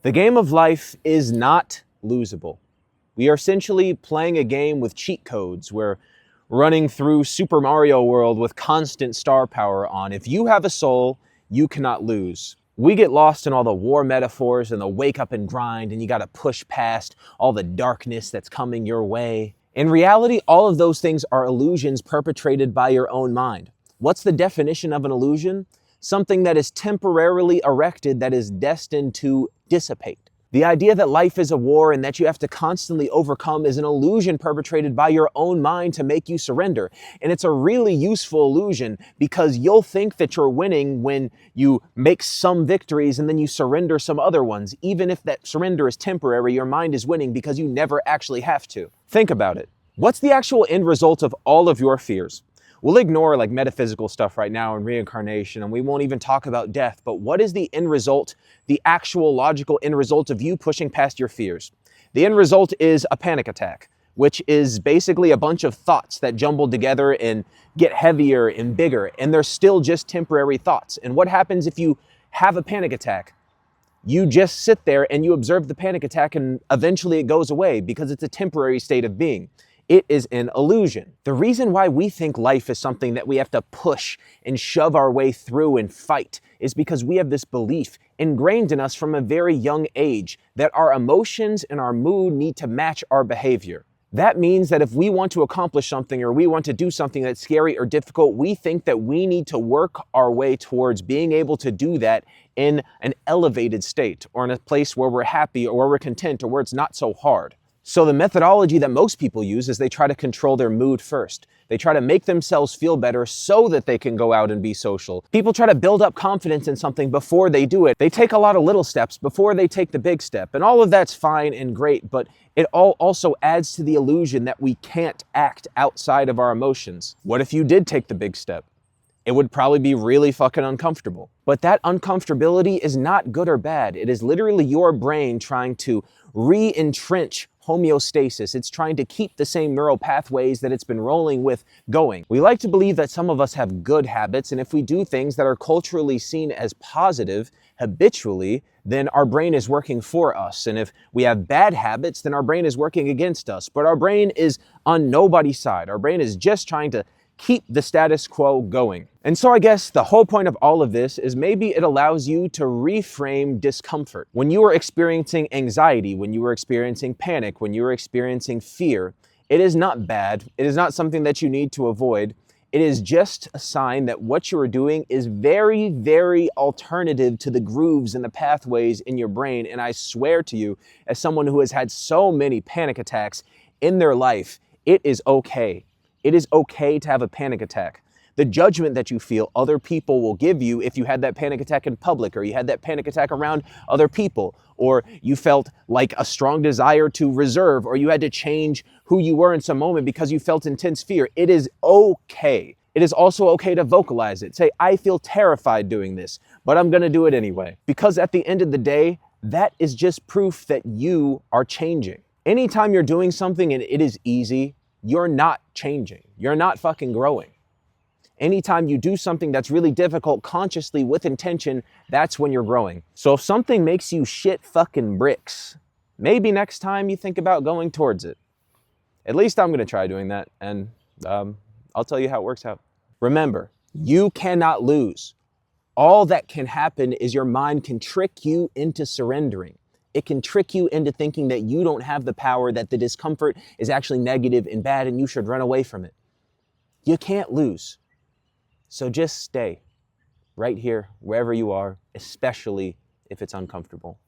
The game of life is not losable. We are essentially playing a game with cheat codes. We're running through Super Mario World with constant star power on. If you have a soul, you cannot lose. We get lost in all the war metaphors and the wake up and grind, and you gotta push past all the darkness that's coming your way. In reality, all of those things are illusions perpetrated by your own mind. What's the definition of an illusion? Something that is temporarily erected that is destined to dissipate. The idea that life is a war and that you have to constantly overcome is an illusion perpetrated by your own mind to make you surrender. And it's a really useful illusion because you'll think that you're winning when you make some victories and then you surrender some other ones. Even if that surrender is temporary, your mind is winning because you never actually have to. Think about it. What's the actual end result of all of your fears? We'll ignore like metaphysical stuff right now and reincarnation, and we won't even talk about death, but what is the end result, the actual logical end result of you pushing past your fears? The end result is a panic attack, which is basically a bunch of thoughts that jumble together and get heavier and bigger, and they're still just temporary thoughts. And what happens if you have a panic attack? You just sit there and you observe the panic attack, and eventually it goes away because it's a temporary state of being. It is an illusion. The reason why we think life is something that we have to push and shove our way through and fight is because we have this belief ingrained in us from a very young age that our emotions and our mood need to match our behavior. That means that if we want to accomplish something or we want to do something that's scary or difficult, we think that we need to work our way towards being able to do that in an elevated state or in a place where we're happy or where we're content or where it's not so hard. So the methodology that most people use is they try to control their mood first. They try to make themselves feel better so that they can go out and be social. People try to build up confidence in something before they do it. They take a lot of little steps before they take the big step. And all of that's fine and great, but it all also adds to the illusion that we can't act outside of our emotions. What if you did take the big step? It would probably be really fucking uncomfortable. But that uncomfortability is not good or bad. It is literally your brain trying to re-entrench homeostasis. It's trying to keep the same neural pathways that it's been rolling with going. We like to believe that some of us have good habits, and if we do things that are culturally seen as positive habitually, then our brain is working for us. And if we have bad habits, then our brain is working against us. But our brain is on nobody's side. Our brain is just trying to keep the status quo going. And so I guess the whole point of all of this is maybe it allows you to reframe discomfort. When you are experiencing anxiety, when you are experiencing panic, when you are experiencing fear, it is not bad. It is not something that you need to avoid. It is just a sign that what you are doing is very, very alternative to the grooves and the pathways in your brain. And I swear to you, as someone who has had so many panic attacks in their life, it is okay. It is okay to have a panic attack. The judgment that you feel other people will give you if you had that panic attack in public, or you had that panic attack around other people, or you felt like a strong desire to reserve, or you had to change who you were in some moment because you felt intense fear. It is okay. It is also okay to vocalize it. Say, I feel terrified doing this, but I'm gonna do it anyway. Because at the end of the day, that is just proof that you are changing. Anytime you're doing something and it is easy, you're not changing. You're not fucking growing. Anytime you do something that's really difficult consciously with intention, that's when you're growing. So if something makes you shit fucking bricks, maybe next time you think about going towards it. At least I'm gonna try doing that, and I'll tell you how it works out. Remember, you cannot lose. All that can happen is your mind can trick you into surrendering. It can trick you into thinking that you don't have the power, that the discomfort is actually negative and bad and you should run away from it. You can't lose. So just stay right here, wherever you are, especially if it's uncomfortable.